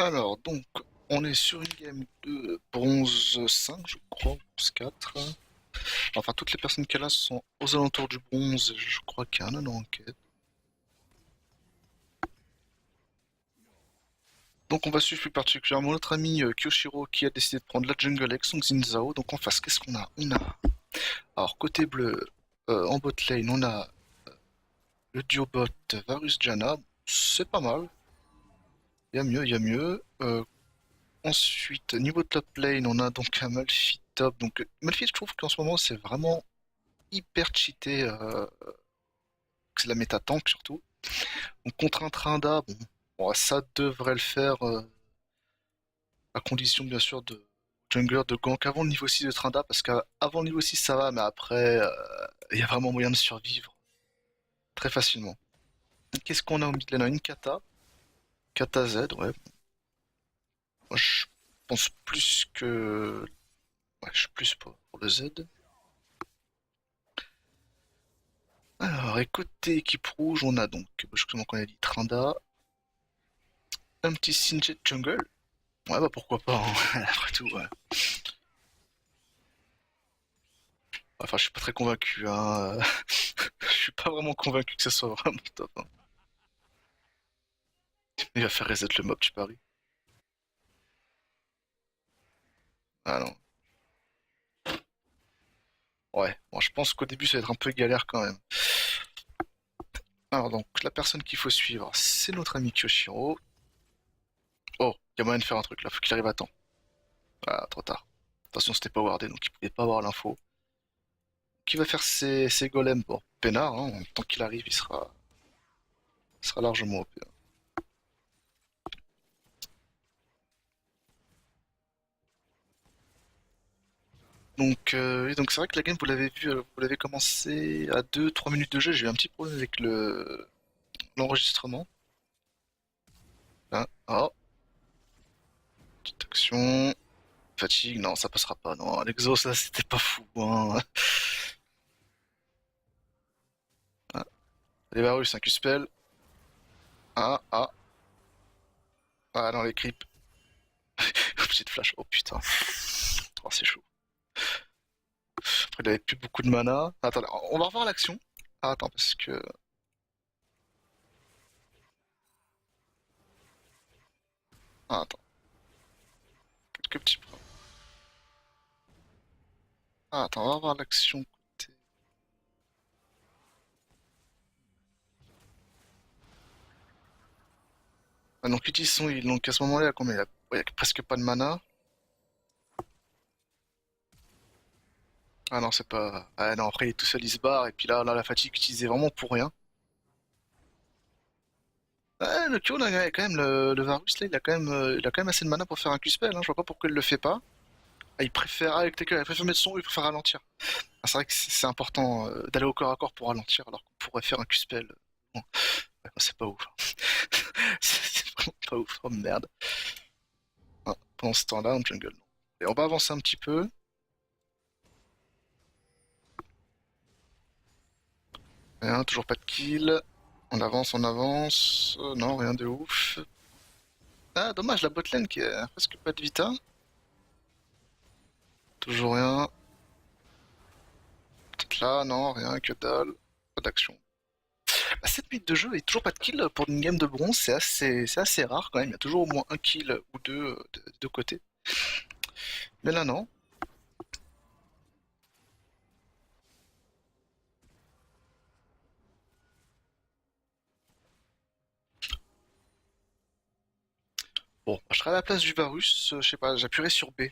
Alors, donc, on est sur une game de bronze 5, je crois, bronze 4. Enfin, toutes les personnes qu'elle a sont aux alentours du bronze, je crois qu'il y a un anneau en quête. Donc, on va suivre plus particulièrement notre ami Kyoshiro qui a décidé de prendre la jungle avec son Xin Zhao. Donc, en face, qu'est-ce qu'on a? Alors, côté bleu, en bot lane, on a le duo bot Varus Janna. C'est pas mal. Il y a mieux, il y a mieux. Ensuite, niveau top lane, on a donc un Malphite top. Donc, Malphite, je trouve qu'en ce moment, c'est vraiment hyper cheaté. C'est la méta tank surtout. Donc, contre un Trinda, bon, ça devrait le faire, à condition bien sûr de jungler de gank avant le niveau 6 de Trinda, parce qu'avant le niveau 6 ça va, mais après, il y a vraiment moyen de survivre très facilement. Qu'est-ce qu'on a au mid lane? On a une Kata. Kata Z, ouais. Moi, je pense plus que. Ouais, je suis plus pour le Z. Alors, et côté équipe rouge, on a donc, justement, qu'on a dit Trinda, un petit Singed Jungle. Ouais, bah pourquoi pas, hein, après tout, ouais. Enfin, je suis pas très convaincu, hein. Je suis pas vraiment convaincu que ça soit vraiment top, hein. Il va faire reset le mob, tu paries? Ah non. Ouais, bon, je pense qu'au début, ça va être un peu galère quand même. Alors donc, la personne qu'il faut suivre, c'est notre ami Kyoshiro. Oh, il y a moyen de faire un truc là, faut qu'il arrive à temps. Ah, trop tard. Attention, c'était pas wardé, donc il pouvait pas avoir l'info. Qui va faire ses golems? Bon, peinard, hein, tant qu'il arrive, il sera largement OP. Donc c'est vrai que la game, vous l'avez vu, vous l'avez commencé à 2-3 minutes de jeu. J'ai eu un petit problème avec l'enregistrement. Hein, oh, petite action. Fatigue, non, ça passera pas. Non, l'exo, ça, c'était pas fou, hein. Ah, les Varus, un Q-spell. Ah, ah, ah, non, les creeps. Petite flash, oh putain. Oh, c'est chaud. Après, il avait plus beaucoup de mana. Attends, on va revoir l'action. Ah, attends, parce que. Ah, attends, quelques petits points. Ah, attends, on va revoir l'action côté. Ah, donc, utilise son heal. Donc, à ce moment-là, il y a combien? Ouais, il y a presque pas de mana. Ah non, c'est pas. Ah non, après, il est tout seul, il se barre. Et puis là, la fatigue utilisée vraiment pour rien. Ah, le Q, là, quand même, le Varus, là, il a quand même assez de mana pour faire un Q-spell, hein. Je vois pas pourquoi il le fait pas. Ah, il préfère, avec Taker, il préfère mettre son, il préfère ralentir. Ah, c'est vrai que c'est important d'aller au corps à corps pour ralentir, alors qu'on pourrait faire un Q-spell. Bon, ouais, c'est pas ouf, hein. C'est vraiment pas ouf, oh merde. Ah, pendant ce temps-là, en jungle, non. Et on va avancer un petit peu. Rien, toujours pas de kill. On avance, on avance. Non, rien de ouf. Ah, dommage, la botlane qui a presque pas de vita. Toujours rien. Peut-être là, non, rien, que dalle. Pas d'action. Bah, 7 minutes de jeu et toujours pas de kill pour une game de bronze, c'est assez rare quand même. Il y a toujours au moins un kill ou deux de deux côtés. Mais là, non. Bon, bah, je serais à la place du Varus, je sais pas, j'appuierai sur B.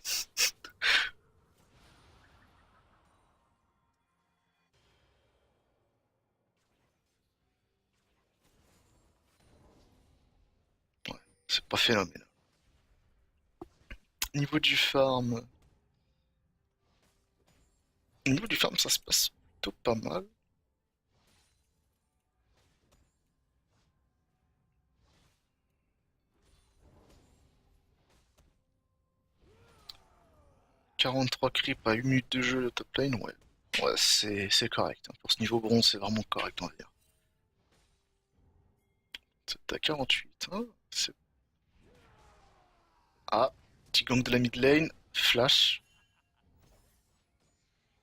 Ouais, c'est pas phénoménal. Niveau du farm. Niveau du farm, ça se passe plutôt pas mal. 43 creeps à 1 minute de jeu de top lane, ouais. Ouais, c'est correct, hein. Pour ce niveau bronze, c'est vraiment correct, on va dire. C'est à 48, hein. Ah, petit gang de la mid lane, flash.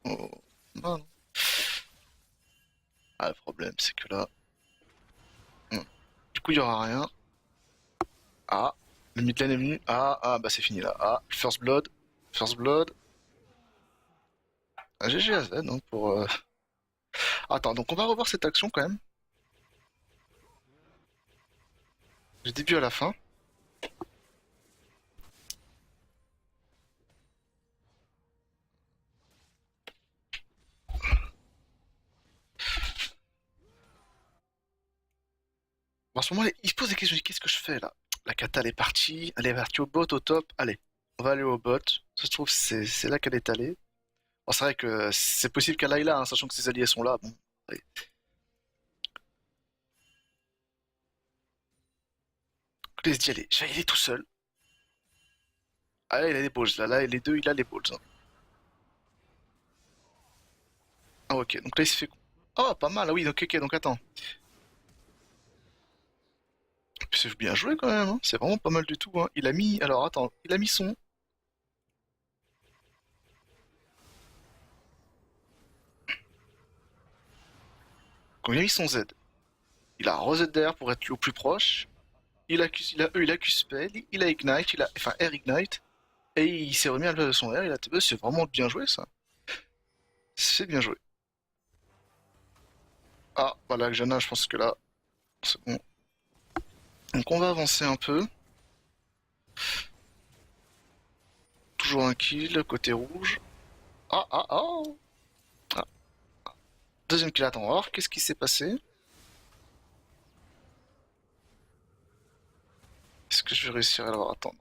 Oh, non, non. Ah, le problème, c'est que là, hmm. Du coup, il y aura rien. Ah, le mid lane est venu. Bah c'est fini là. Ah, first blood, first blood. Ah, GG à Z, hein, pour. Attends, donc on va revoir cette action quand même. Du début à la fin. Bon, à ce moment-là, il se pose des questions. Qu'est-ce que je fais là? La kata elle est partie. Elle est partie au bot, au top. Allez, on va aller au bot. Ça se trouve, c'est là qu'elle est allée. Bon, c'est vrai que c'est possible qu'elle aille là, hein, sachant que ses alliés sont là. Bon, allez. Laisse d'y aller. Je vais y aller tout seul. Ah là, il a les balls. Là, les deux, il a les balls, hein. Ah, ok. Donc là, il se fait. Oh, pas mal. Ah oui, donc ok. Donc attends. C'est bien joué quand même, hein. C'est vraiment pas mal du tout, hein. Il a mis. Alors attends. Il a mis son. Quand il a mis son Z, il a reset derrière pour être au plus proche. Il a Q-Spell, il a Ignite, enfin Air Ignite, et il s'est remis à de son air, il a TB, c'est vraiment bien joué ça. C'est bien joué. Ah, voilà, Jana, je pense que là, c'est bon. Donc on va avancer un peu. Toujours un kill, côté rouge. Oh. Ah, deuxième kill, attends, on va voir qu'est-ce qui s'est passé. Est-ce que je vais réussir à l'avoir? Attends.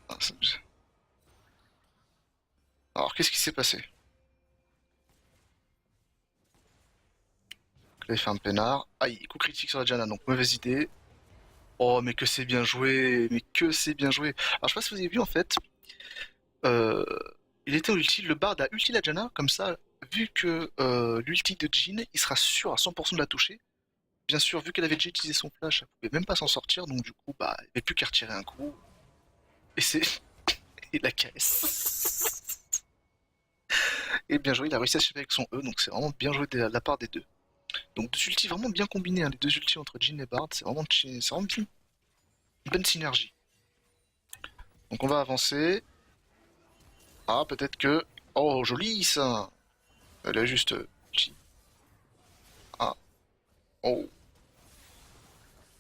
Ah, alors, qu'est-ce qui s'est passé? Il a fait un peinard. Aïe, coup critique sur la Jana, donc mauvaise idée. Oh, mais que c'est bien joué, mais que c'est bien joué. Alors, je sais pas si vous avez vu en fait, euh, il était ulti, le Bard a ulti la Janna, comme ça, vu que l'ulti de Jhin, il sera sûr à 100% de la toucher. Bien sûr, vu qu'elle avait déjà utilisé son flash, elle pouvait même pas s'en sortir, donc du coup, bah, il n'y avait plus qu'à retirer un coup. Et c'est. Et la caisse. Et bien joué, il a réussi à se avec son E, donc c'est vraiment bien joué de la part des deux. Donc deux ultis vraiment bien combinés, hein, les deux ultis entre Jhin et Bard, c'est vraiment bien. Une bonne synergie. Donc on va avancer. Ah, peut-être que. Oh, joli ça! Elle a juste. Ah, oh.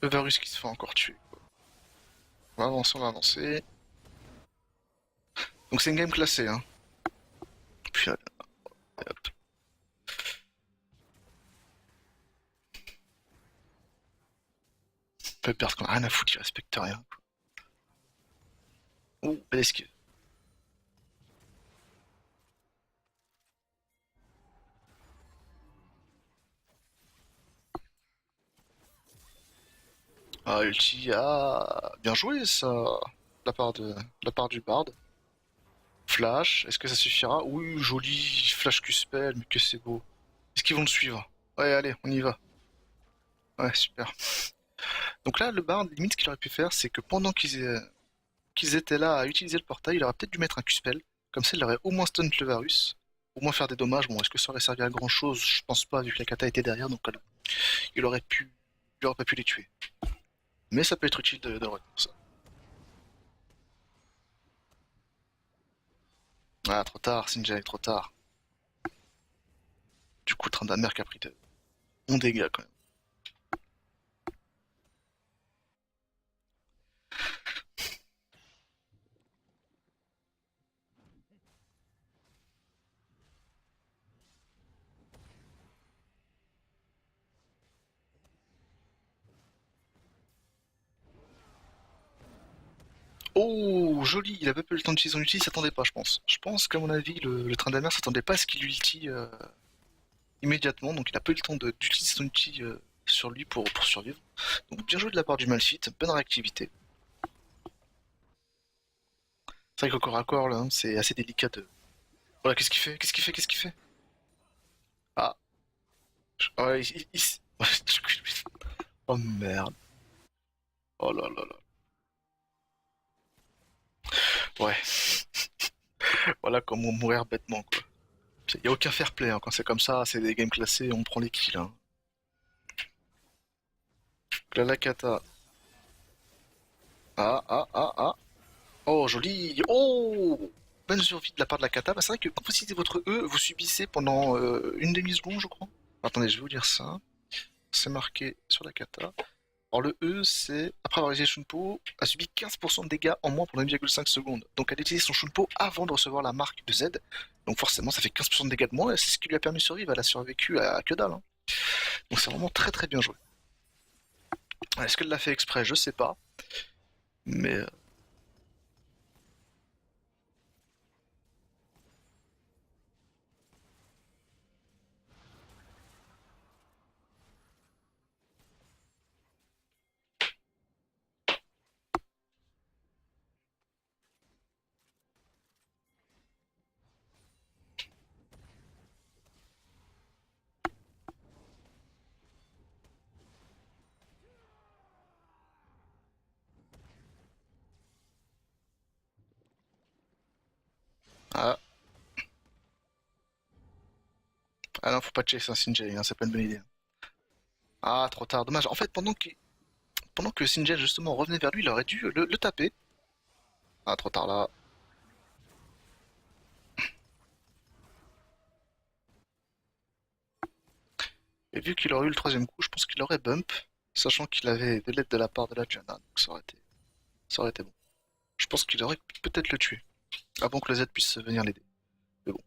Le Varus qui se fait encore tuer. On va avancer, on va avancer. Donc c'est une game classée, hein. Puis hop. On peut perdre qu'on a rien à foutre, il respecte rien. Ouh, belle esquive. Ah, ulti, ah, bien joué ça, de la part du Bard. Flash, est-ce que ça suffira? Oui, joli flash Q-spell, mais que c'est beau. Est-ce qu'ils vont le suivre? Ouais, allez, on y va. Ouais, super. Donc là, le Bard, limite, ce qu'il aurait pu faire, c'est que pendant qu'ils étaient là à utiliser le portail, il aurait peut-être dû mettre un Q-spell. Comme ça, il aurait au moins stun le Varus. Au moins faire des dommages. Bon, est-ce que ça aurait servi à grand chose? Je pense pas, vu que la kata était derrière, donc voilà. Il aurait pu. Il aurait pas pu les tuer. Mais ça peut être utile de retenir ça. Ah, trop tard, Sinjay, trop tard. Du coup, Tryndamere qui a pris de bons dégâts quand même. Oh, joli, il a pas eu le temps d'utiliser son ulti, il s'attendait pas, je pense. Je pense qu'à mon avis, le Tryndamere s'attendait pas à ce qu'il ulti immédiatement, donc il a pas eu le temps d'utiliser son ulti sur lui pour survivre. Donc bien joué de la part du Malphite, bonne réactivité. C'est vrai qu'au corps à corps, là, hein, c'est assez délicat de. Voilà, qu'est-ce qu'il fait? Qu'est-ce qu'il fait? Qu'est-ce qu'il fait? Ah, ouais, Oh merde. Oh là là là. Ouais, voilà comment mourir bêtement, quoi. Y a aucun fair play, hein. Quand c'est comme ça, c'est des games classés, on prend les kills, hein. Donc là, la kata. Ah, ah, ah, ah. Oh, joli. Oh! Bonne survie de la part de la kata. Bah, c'est vrai que quand vous utilisez votre E, vous subissez pendant une demi-seconde, je crois. Attendez, je vais vous dire ça. C'est marqué sur la kata. Alors le E, c'est, après avoir utilisé Shunpo, a subi 15% de dégâts en moins pendant 1,5 secondes. Donc elle a utilisé son Shunpo avant de recevoir la marque de Z. Donc forcément, ça fait 15% de dégâts de moins, et c'est ce qui lui a permis de survivre. Elle a survécu à que dalle, hein. Donc c'est vraiment très très bien joué. Est-ce qu'elle l'a fait exprès? Je sais pas. Mais ah, ah non, faut pas chase un Sinjay, hein, c'est pas une bonne idée. Ah, trop tard, dommage. En fait, pendant que Sinjay justement revenait vers lui, il aurait dû le taper. Ah, trop tard là. Et vu qu'il aurait eu le troisième coup, je pense qu'il aurait bump, sachant qu'il avait de l'aide de la part de la Janna, donc ça aurait été bon. Je pense qu'il aurait peut-être le tué, avant que le Z puisse venir l'aider. Mais bon.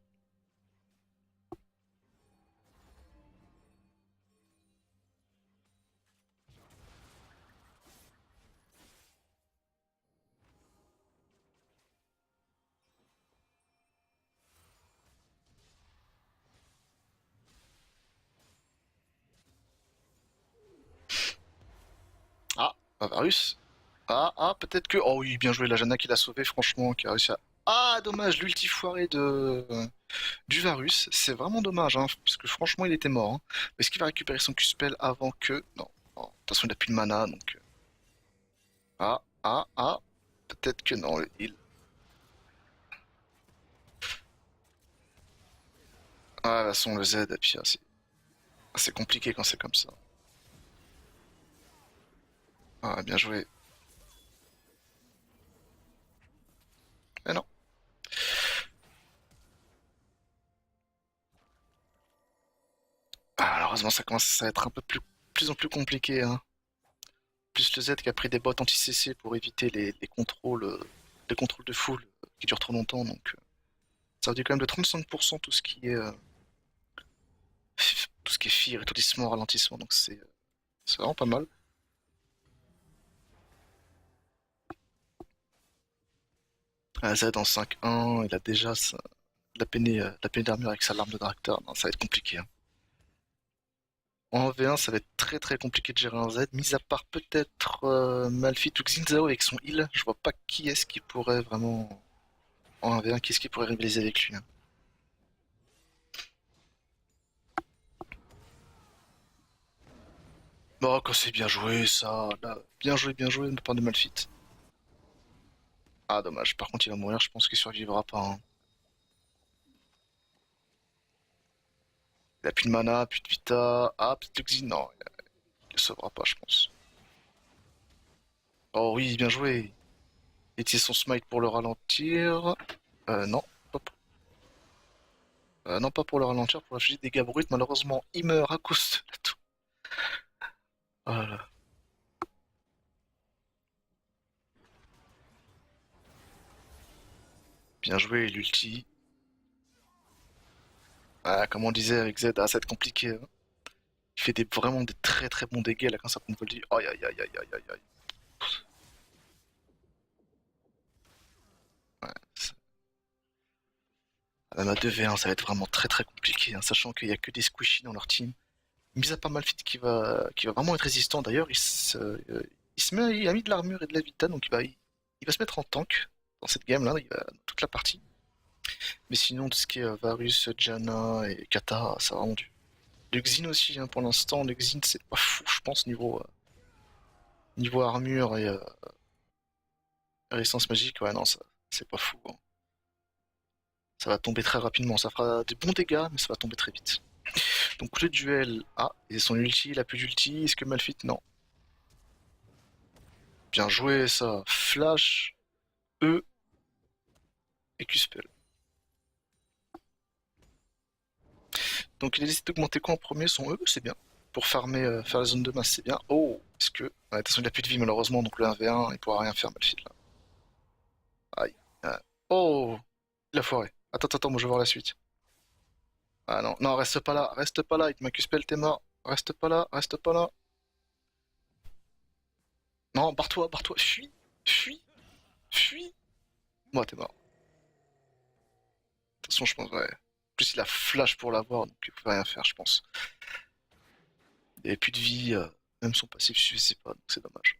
Ah, Varus. Ah, ah, peut-être que... Oh oui, bien joué, la Janna qui l'a sauvé, franchement, qui a réussi à... Ah, dommage, l'ulti foiré du Varus. C'est vraiment dommage, hein, parce que franchement, il était mort, hein. Est-ce qu'il va récupérer son Q-spell avant que... Non. Oh, de toute façon, il a plus de mana, donc... Ah, ah, ah. Peut-être que non, il... Ah, de toute façon, le Z, et puis, c'est compliqué quand c'est comme ça. Ah, bien joué. Mais non. Ah, malheureusement, ça commence à être un peu plus en plus compliqué, hein. Plus le Z qui a pris des bots anti-CC pour éviter les contrôles de full qui durent trop longtemps, donc ça réduit quand même de 35% tout ce qui est fear, étourdissement, ralentissement, donc c'est vraiment pas mal. Ah, Z en 5-1, il a déjà la peinée d'armure avec sa larme de Draktar, non, ça va être compliqué, hein. En V1, ça va être très très compliqué de gérer un Z, mis à part peut-être Malphite ou Xinzao avec son heal, je vois pas qui est-ce qui pourrait vraiment, en 1v1, qui est-ce qui pourrait rivaliser avec lui, hein. Bon, quand c'est bien joué, ça, là, bien joué de la part de Malphite. Ah, dommage, par contre il va mourir, je pense qu'il survivra pas, hein. Il a plus de mana, plus de vita, ah, peut-être le Xin, non, il le sauvera pas, je pense. Oh oui, bien joué. Il utilise son smite pour le ralentir. Non, pas pour, non, pas pour le ralentir, pour afficher des dégâts bruts. Malheureusement, il meurt à cause de la toux. Voilà. Bien joué, l'ulti. Ah, comme on disait avec Z, ah, ça va être compliqué, hein. Il fait vraiment des très très bons dégâts là quand ça compte le dire. Aïe aïe aïe aïe aïe aïe aïe. Ouais, même à 2v1, ça va être vraiment très très compliqué, hein, sachant qu'il y a que des squishy dans leur team. Mis à part Malphite qui va vraiment être résistant. D'ailleurs, il a mis de l'armure et de la vita, donc il va se mettre en tank dans cette game là, toute la partie. Mais sinon, tout ce qui est Varus, Janna et Kata, ça va vraiment du Xin aussi, hein, pour l'instant. Le Xin, c'est pas fou, je pense, niveau. Niveau armure et résistance magique, ouais, non, ça, c'est pas fou, hein. Ça va tomber très rapidement. Ça fera des bons dégâts, mais ça va tomber très vite. Donc le duel. Ah, et son ulti, il a plus d'ulti. Est-ce que Malphite? Non. Bien joué, ça. Flash, E et Q-Spell. Donc il a décidé d'augmenter quoi en premier? Son E, c'est bien. Pour farmer, faire la zone de masse, c'est bien. Oh, est-ce que. Ouais, attention, il a plus de vie malheureusement, donc le 1v1, il pourra rien faire, Malphite là. Aïe. Oh, il a foiré. Attends, attends, moi je vais voir la suite. Ah non, non, reste pas là, il te m'a Q-Spell, t'es mort. Reste pas là, reste pas là. Non, barre-toi, fuis, fuis, fuis. Moi, t'es mort. De toute façon, je pense, ouais. En plus, il a flash pour l'avoir, donc il pouvait rien faire, je pense. Il avait plus de vie, même son passif suffisait pas, donc c'est dommage.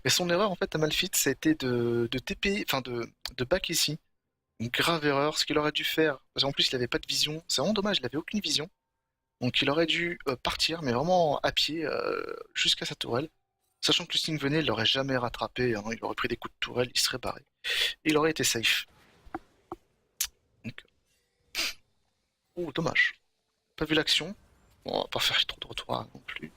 Mais son erreur, en fait, à Malphite, ça a été de TP, enfin de back ici. Une grave erreur, ce qu'il aurait dû faire. Parce qu'en plus, il avait pas de vision. C'est vraiment dommage, il avait aucune vision. Donc il aurait dû partir, mais vraiment à pied, jusqu'à sa tourelle. Sachant que le Sting venait, il l'aurait jamais rattrapé, hein. Il aurait pris des coups de tourelle, il serait barré. Et il aurait été safe. Donc, oh, dommage. Pas vu l'action. Bon, on va pas faire trop de retour non plus.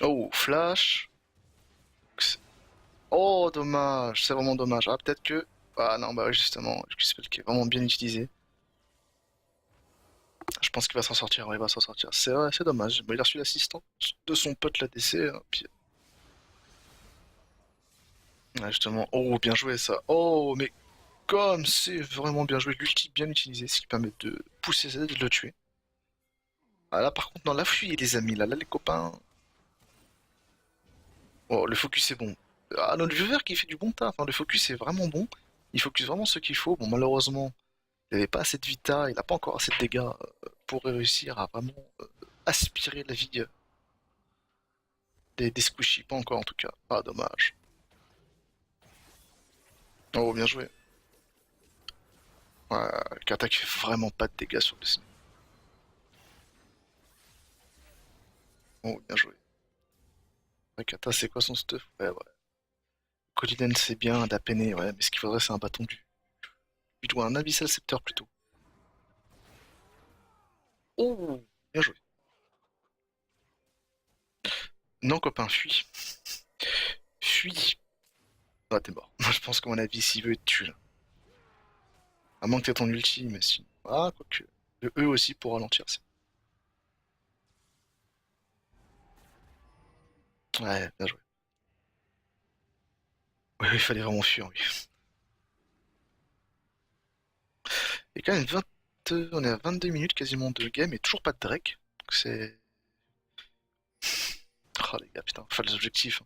Oh, flash. Oh, dommage, c'est vraiment dommage. Ah, peut-être que. Ah non, bah oui, justement, le spell qui est vraiment bien utilisé. Je pense qu'il va s'en sortir, ouais, il va s'en sortir. C'est vrai, c'est dommage. Bon, il a reçu l'assistant de son pote l'ADC, hein, puis... Ouais, justement. Oh, bien joué ça. Oh, mais comme c'est vraiment bien joué, l'ulti bien utilisé, ce qui permet de pousser Z et de le tuer. Ah là, par contre, non, la fuyez les amis, là, les copains. Oh, le focus est bon. Ah, notre vieux vert qui fait du bon taf, hein. Le focus est vraiment bon. Il focus vraiment ce qu'il faut. Bon, malheureusement, il n'avait pas assez de vita, il n'a pas encore assez de dégâts pour réussir à vraiment aspirer la vie des squishies. Pas encore en tout cas. Ah, dommage. Oh, bien joué. Ouais, Katak fait vraiment pas de dégâts sur le ciné. Oh, bien joué. Ouais, Kata, c'est quoi son stuff? Ouais, ouais. Coliden, c'est bien, Dapene, ouais, mais ce qu'il faudrait, c'est un bâton du. Il doit un Abyssal Scepter plutôt. Oh, bien joué. Non, copain, fuis. Fuis. Ah, t'es mort. Moi, je pense qu'à mon avis, s'il veut, il te tue là. À moins que t'aies ton ulti, mais si. Ah, quoique. Le E aussi pour ralentir. Ouais, bien joué. Ouais, il fallait vraiment fuir, oui. Et quand même 20... On est à 22 minutes quasiment de game et toujours pas de Drake. Donc c'est. Oh les gars, putain, faut les objectifs, hein.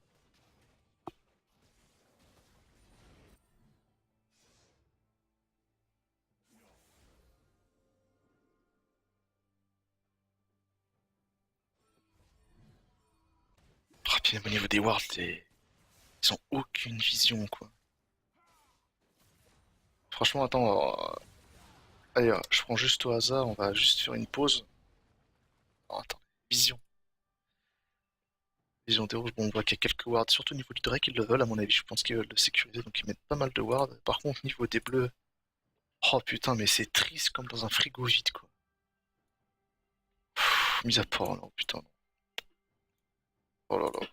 Oh, puis même au niveau des wards, ils ont aucune vision, quoi. Franchement, attends. Allez, je prends juste au hasard, on va juste faire une pause. Oh, attends, vision. Vision des rouges, bon, on voit qu'il y a quelques wards, surtout au niveau du Drake, ils le veulent, à mon avis. Je pense qu'ils veulent le sécuriser, donc ils mettent pas mal de wards. Par contre, au niveau des bleus, oh putain, mais c'est triste comme dans un frigo vide, quoi. Mis à part, non, putain. Oh là là.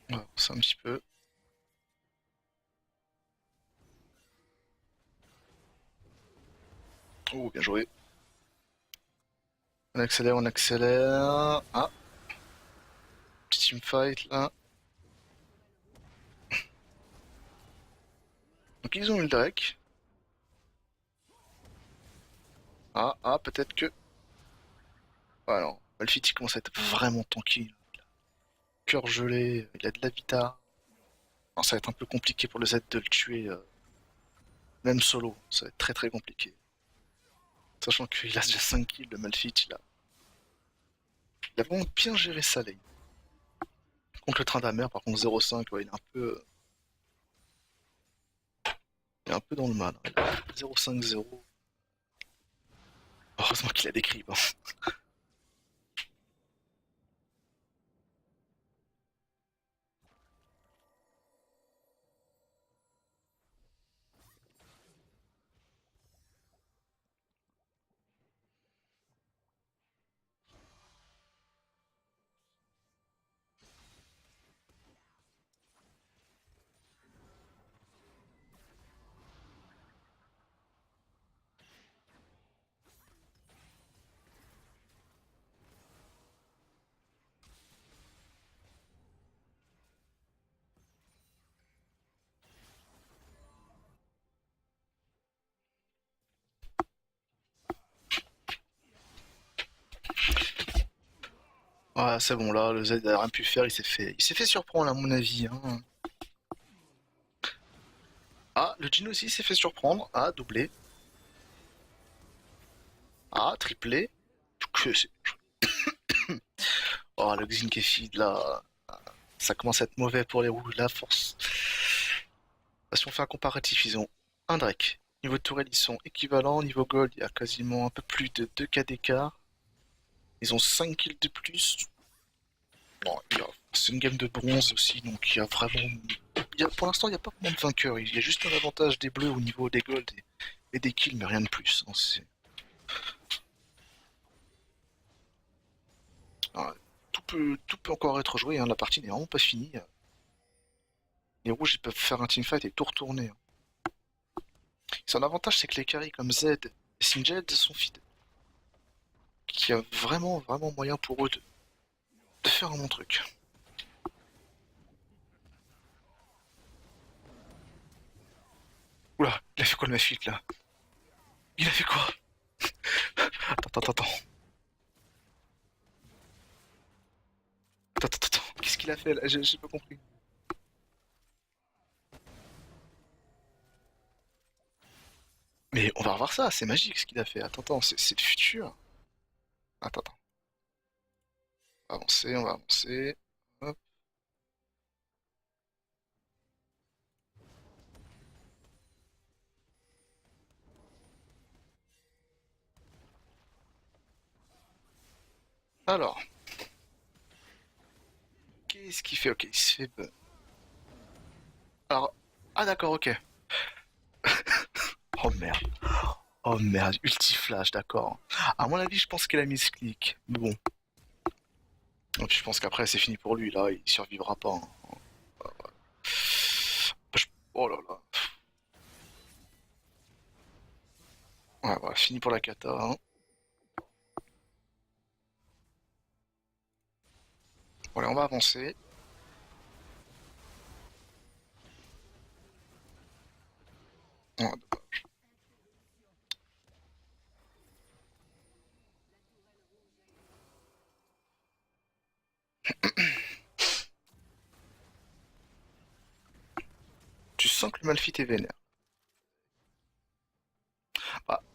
On va avancer un petit peu. Oh, bien joué. On accélère, on accélère. Ah, petit teamfight là. Donc ils ont eu le Drake. Peut-être que... Ah non, Malphite il commence à être vraiment tanky. Cœur gelé, il a de la vita. Alors, ça va être un peu compliqué pour le Z de le tuer, même solo. Ça va être très très compliqué. Sachant qu'il a déjà 5 kills, le Malphite, il a vraiment bien géré sa lane. Contre le train d'Amer, par contre 0,5, ouais, il est un peu dans le mal. 0,5-0. Heureusement qu'il a des creeps. Hein. Ouais, c'est bon, là, le Z a rien pu faire, il s'est fait surprendre, à mon avis. Hein. Le Jin aussi s'est fait surprendre. Doublé. Triplé. Que c'est- le Xin qui est feed, là, ça commence à être mauvais pour les rouges, là, force. Si on fait un comparatif, ils ont un Drake. Niveau de tourelle, ils sont équivalents. Niveau gold, il y a quasiment un peu plus de 2K d'écart. Ils ont 5 kills de plus. Bon, c'est une game de bronze aussi, donc il y a vraiment. Pour l'instant, il n'y a pas vraiment de vainqueur. Il y a juste un avantage des bleus au niveau des golds et des kills, mais rien de plus. Hein, ah, tout peut encore être joué. Hein, la partie n'est vraiment pas finie. Les rouges, ils peuvent faire un teamfight et tout retourner. Hein. Son avantage, c'est que les carries comme Z et Singed sont feed. Qu'il y a vraiment, vraiment moyen pour eux de faire un bon truc. Oula, il a fait quoi le Mafit là? Il a fait quoi? Attends. Attends. Qu'est-ce qu'il a fait là? J'ai pas compris. Mais on va revoir ça, c'est magique ce qu'il a fait. Attends, c'est le futur. Attends. On va avancer. Hop. Alors, qu'est-ce qu'il fait? Ok, il se fait. Alors, d'accord, ok. Oh merde. Oh merde, ulti-flash, d'accord. À mon avis, je pense qu'elle a mis ce clic. Mais bon. Et puis je pense qu'après, c'est fini pour lui, là, il survivra pas. Hein. Oh là là. Ouais, voilà, fini pour la kata. Hein. Allez, on va avancer. Ouais, tu sens que le Malphite est vénère.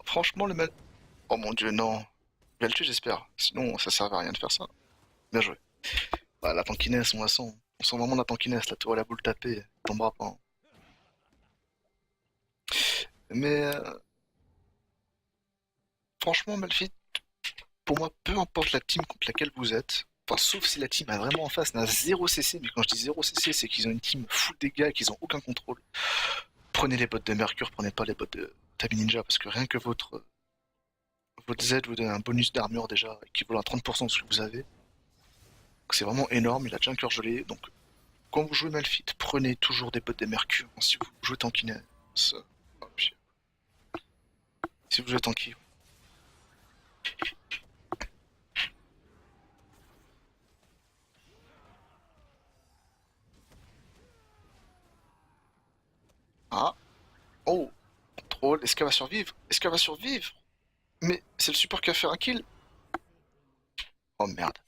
Franchement, le mal. Oh mon dieu, non. Il va le tuer, j'espère. Sinon, ça sert à rien de faire ça. Bien joué. La tankiness, on la sent. On sent vraiment la tankiness, la tour à la boule tapée. Tombera pas. Hein. Mais franchement, Malphite, pour moi, peu importe la team contre laquelle vous êtes, enfin, sauf si la team a vraiment en face n'a 0 CC, mais quand je dis 0 CC, c'est qu'ils ont une team full dégâts et qu'ils ont aucun contrôle. Prenez les bots de Mercure, prenez pas les bots de Tabi Ninja, parce que rien que votre Z vous donne un bonus d'armure déjà, équivalent à 30% de ce que vous avez. Donc c'est vraiment énorme, il a déjà un cœur gelé, donc quand vous jouez Malphite, prenez toujours des bots de Mercure. Si vous jouez Tankiness, si vous jouez Tanky. Ah, oh, contrôle, est-ce qu'elle va survivre? Est-ce qu'elle va survivre? Mais c'est le support qui a fait un kill. Oh merde.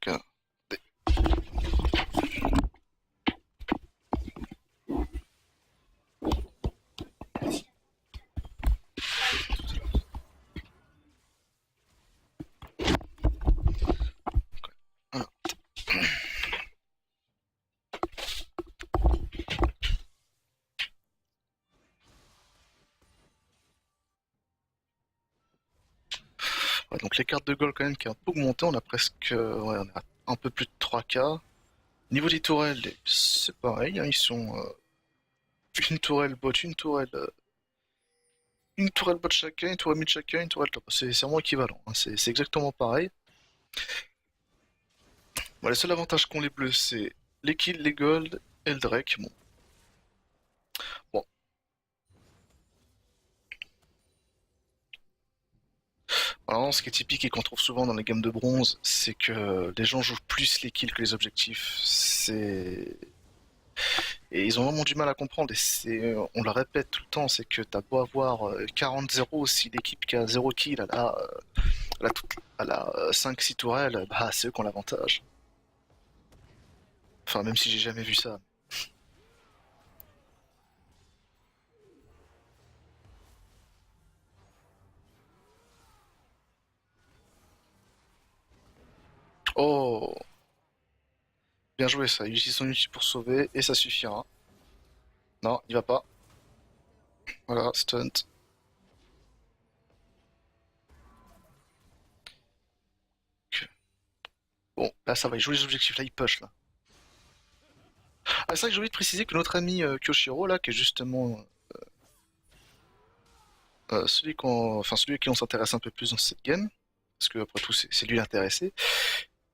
Donc, voilà. Ouais, donc les cartes de gold quand même qui a un peu augmenté, on a presque ouais, on a un peu plus de 3K. Niveau des tourelles, c'est pareil, hein, ils sont une tourelle bot, une tourelle bot chacun, une tourelle mid chacun, une tourelle top. C'est vraiment équivalent, hein, c'est exactement pareil. Bon, les seuls avantages qu'ont les bleus, c'est les kills, les gold et le Drake. Bon. Bon. Alors, ce qui est typique et qu'on trouve souvent dans les games de bronze, c'est que les gens jouent plus les kills que les objectifs. Et ils ont vraiment du mal à comprendre, et on le répète tout le temps, c'est que t'as beau avoir 40-0, si l'équipe qui a 0 kill, elle a 5-6 tourelles, bah c'est eux qui ont l'avantage. Enfin, même si j'ai jamais vu ça. Oh, bien joué ça, il utilise son ulti pour sauver, et ça suffira. Non, il va pas. Voilà, stunt. Bon, là ça va, il joue les objectifs, là il push là. Ah, c'est vrai que j'ai oublié de préciser que notre ami Kyoshiro là, qui est justement celui à qui on s'intéresse un peu plus dans cette game, parce que après tout c'est lui l'intéressé,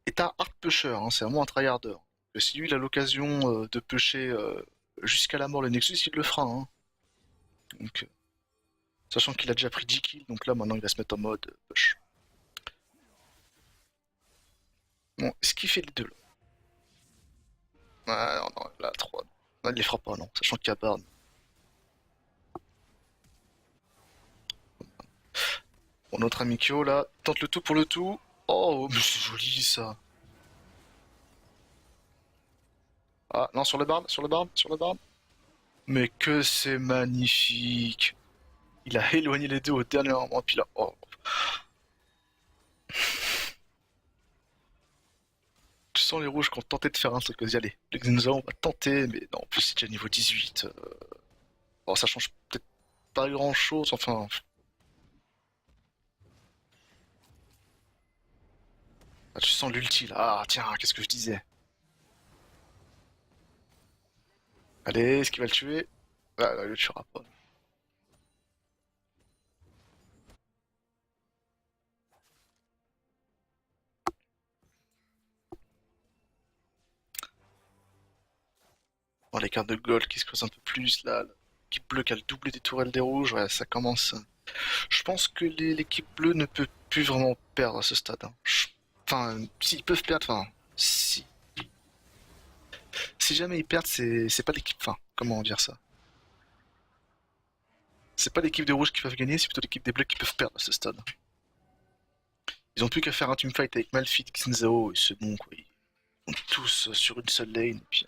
est un hard pusher, hein, c'est vraiment un tryharder. Et si lui il a l'occasion de pusher jusqu'à la mort le Nexus, il le fera. Hein. Donc, sachant qu'il a déjà pris 10 kills, donc là maintenant il va se mettre en mode push. Bon, est-ce qu'il fait les deux là? Ah non, non, là 3. Non, il les fera pas, non, sachant qu'il y a Barn. Bon, notre ami Kyo là, tente le tout pour le tout. Oh, mais c'est joli ça. Ah non, sur le barn, sur le barn, sur le barn. Mais que c'est magnifique. Il a éloigné les deux au dernier moment, puis là, oh. Tu sens les rouges qui ont tenté de faire un truc, vas-y allez, le Xinza on va tenter, mais non, en plus c'est déjà niveau 18. Bon, ça change peut-être pas grand chose, enfin. Ah, tu sens l'ulti là, ah tiens, qu'est-ce que je disais. Allez, est-ce qu'il va le tuer? Ah, là, il le tuera pas. Bon, les cartes de gold qui se creusent un peu plus là, l'équipe bleue qui a le doublé des tourelles des rouges, ouais, ça commence. Je pense que l'équipe bleue ne peut plus vraiment perdre à ce stade. Hein. Enfin, s'ils peuvent perdre, enfin, si jamais ils perdent, c'est pas l'équipe. Enfin, comment dire ça? C'est pas l'équipe des rouges qui peuvent gagner, c'est plutôt l'équipe des bleus qui peuvent perdre à ce stade. Ils ont plus qu'à faire un teamfight avec Malphite, Xinzao et c'est bon quoi. Ils sont tous sur une seule lane. Et puis...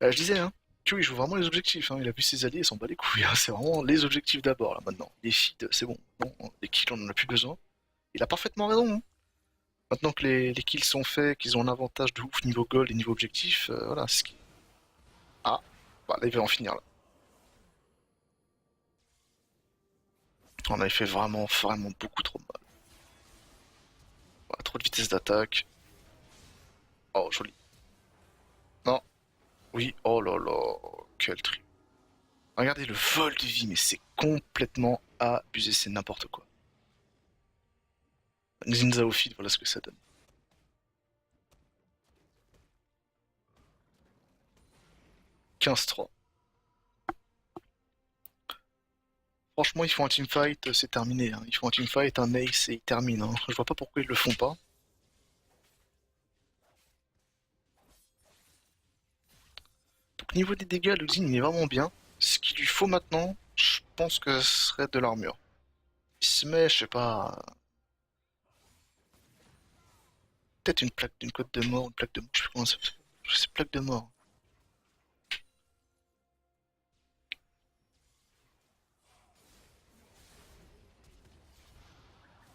je disais, hein, Q il joue vraiment les objectifs. Hein. Il a vu ses alliés, il s'en bat les couilles. Hein. C'est vraiment les objectifs d'abord là maintenant. Les feeds, c'est bon. Non, les kills, on en a plus besoin. Il a parfaitement raison. Hein. Maintenant que les kills sont faits, qu'ils ont un avantage de ouf niveau gold et niveau objectif, voilà. Ah, bah là il va en finir là. On avait fait vraiment, vraiment beaucoup trop de mal. Voilà, trop de vitesse d'attaque. Oh, joli. Non, oui, oh là là, quel truc. Regardez le vol de vie, mais c'est complètement abusé, c'est n'importe quoi. Zinzao feed, voilà ce que ça donne. 15-3. Franchement, ils font un teamfight, c'est terminé. Hein. Ils font un teamfight, un ace et ils terminent. Hein. Je vois pas pourquoi ils le font pas. Donc niveau des dégâts, le Xin il est vraiment bien. Ce qu'il lui faut maintenant, je pense que ce serait de l'armure. Il se met, je sais pas, peut-être une plaque d'une côte de mort, une plaque de mort, je sais plus comment ça fait. Je sais, plaque de mort.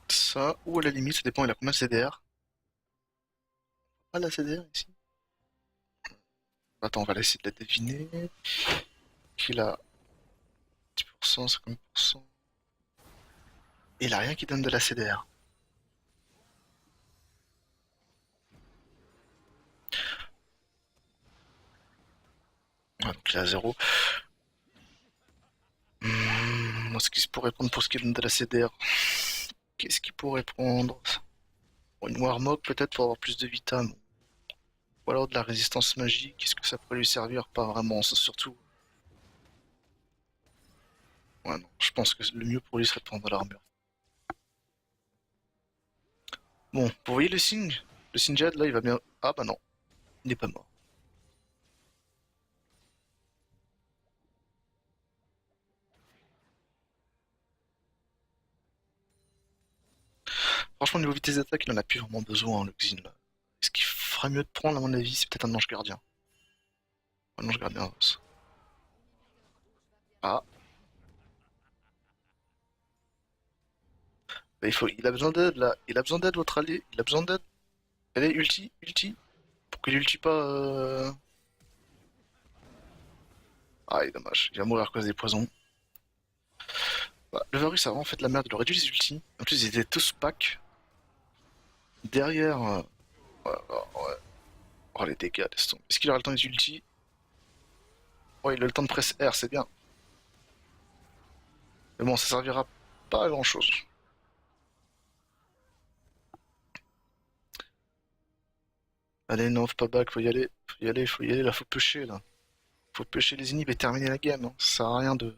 Ça, ou à la limite, ça dépend, il a combien de CDR. Ah, la CDR ici. Attends, on va essayer de la deviner. Il a 10%, 50%. Il a rien qui donne de la CDR. Ah, donc il est à 0. Ce qu'il pourrait prendre pour ce qui donne de la CDR. Qu'est-ce qu'il pourrait prendre? Bon, une Warmog peut-être pour avoir plus de vita. Ou alors de la résistance magique. Qu'est-ce que ça pourrait lui servir? Pas vraiment, ça surtout. Ouais, non, je pense que le mieux pour lui serait de prendre de l'armure. Bon, vous voyez le signe? Le Sinjad là, il va bien. Ah bah non, il n'est pas mort. Franchement, niveau vitesse d'attaque, il en a plus vraiment besoin, le Xin là. Ce qu'il ferait mieux de prendre, à mon avis, c'est peut-être un ange gardien. Un ange gardien. Ça. Ah, bah, il a besoin d'aide là. Il a besoin d'aide, votre allié. Il a besoin d'aide. Allez, ulti, ulti. Pour qu'il ulti pas. Ah, il est dommage. Il va mourir à cause des poisons. Bah, le Varus a vraiment fait de la merde. Il aurait dû les ulti. En plus, ils étaient tous pack. Derrière. Ouais, ouais, ouais. Oh, les dégâts, laisse tomber. Est-ce qu'il aura le temps des ulti? Ouais, il a le temps de presse R, c'est bien. Mais bon, ça servira pas à grand chose. Allez, non, faut pas back, faut y aller. Faut y aller, faut y aller. Là, faut pêcher, là. Faut pêcher les inhibs et terminer la game. Hein. Ça sert à rien de.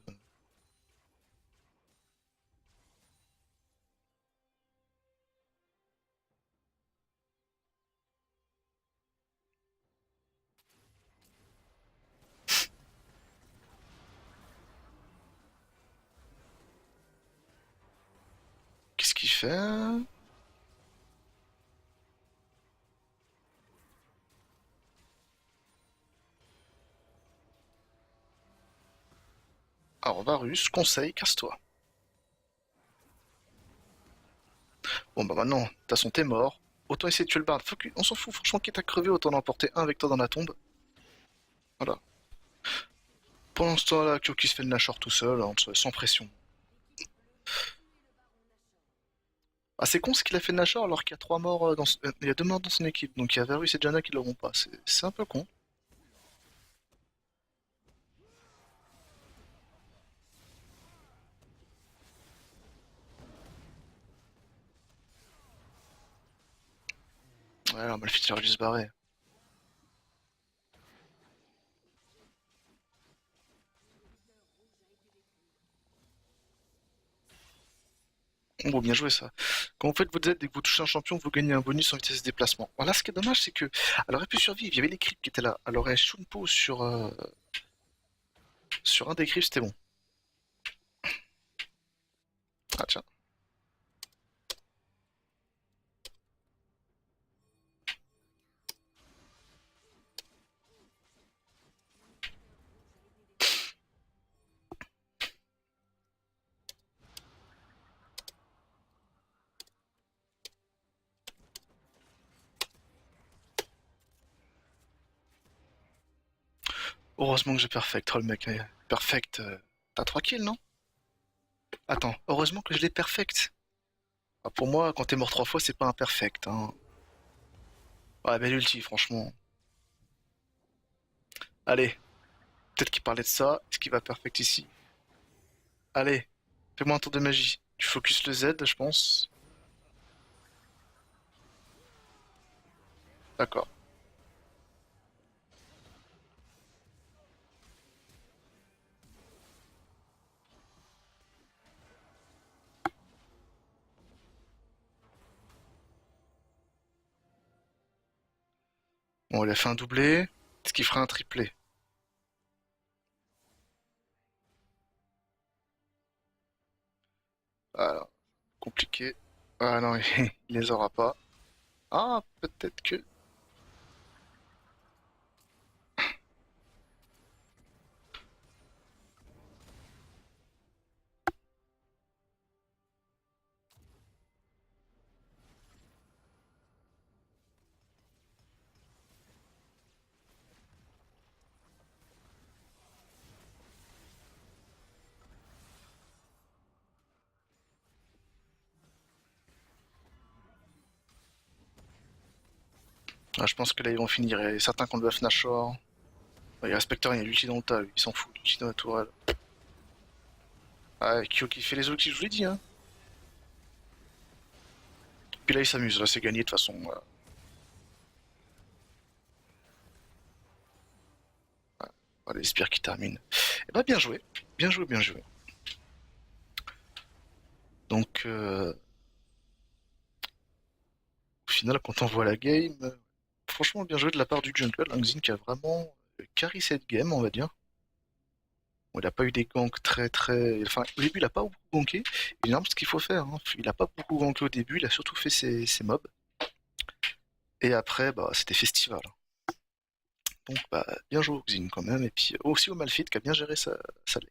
Qu'est-ce qu'il fait? Alors, Varus, conseil, casse-toi. Bon, bah maintenant, de toute façon, t'es mort. Autant essayer de tuer le bard. On s'en fout, franchement, quitte à crever, autant d'emporter un avec toi dans la tombe. Voilà. Pendant ce temps-là, Kyo qui se fait le Nashor tout seul, hein, sans pression. Ah, c'est con ce qu'il a fait de Nashor alors qu'il y a trois morts il y a deux morts dans son équipe. Donc il y a Varus et Janna qui l'auront pas. C'est un peu con. Ouais, alors Malphite il aurait dû se barrer. Bon, bien joué ça. Quand vous faites votre Z et que vous touchez un champion, vous gagnez un bonus en vitesse de déplacement. Voilà, ce qui est dommage, c'est que elle aurait pu survivre. Il y avait les creeps qui étaient là. Elle aurait Shunpo sur un des creeps, c'était bon. Ah tiens. Heureusement que j'ai perfect. Oh le mec, perfect. T'as 3 kills, non? Attends, heureusement que je l'ai perfect. Ah, pour moi, quand t'es mort 3 fois, c'est pas un perfect. Hein. Ouais, belle ulti, franchement. Allez, peut-être qu'il parlait de ça. Est-ce qu'il va perfect ici? Allez, fais-moi un tour de magie. Tu focus le Z, je pense. D'accord. Bon, il a fait un doublé. Est-ce qu'il fera un triplé? Alors, compliqué. Ah non, il les aura pas. Ah, peut-être que... Ah, je pense que là, ils vont finir. Il y a certains qui ont le buff Nashor. Il respecte rien, Lucky dans le tas, lui. Il s'en fout, Lucky dans la tourelle. Ah, Kyo qui fait les ultis, je vous l'ai dit, hein. Puis là, il s'amuse, là, c'est gagné de toute façon. Voilà. Voilà, les spires qui terminent. Eh ben, bien joué. Bien joué, bien joué. Donc, au final, quand on voit la game, franchement, bien joué de la part du jungle. Hein, Xin qui a vraiment carry cette game, on va dire. Bon, il a pas eu des ganks très très. Enfin, au début, il a pas beaucoup ganké. Il a ce qu'il faut faire. Hein. Il a pas beaucoup ganké au début, il a surtout fait ses mobs. Et après, bah, c'était festival. Hein. Donc, bah, bien joué au Xin quand même. Et puis aussi au Malphite qui a bien géré sa lane.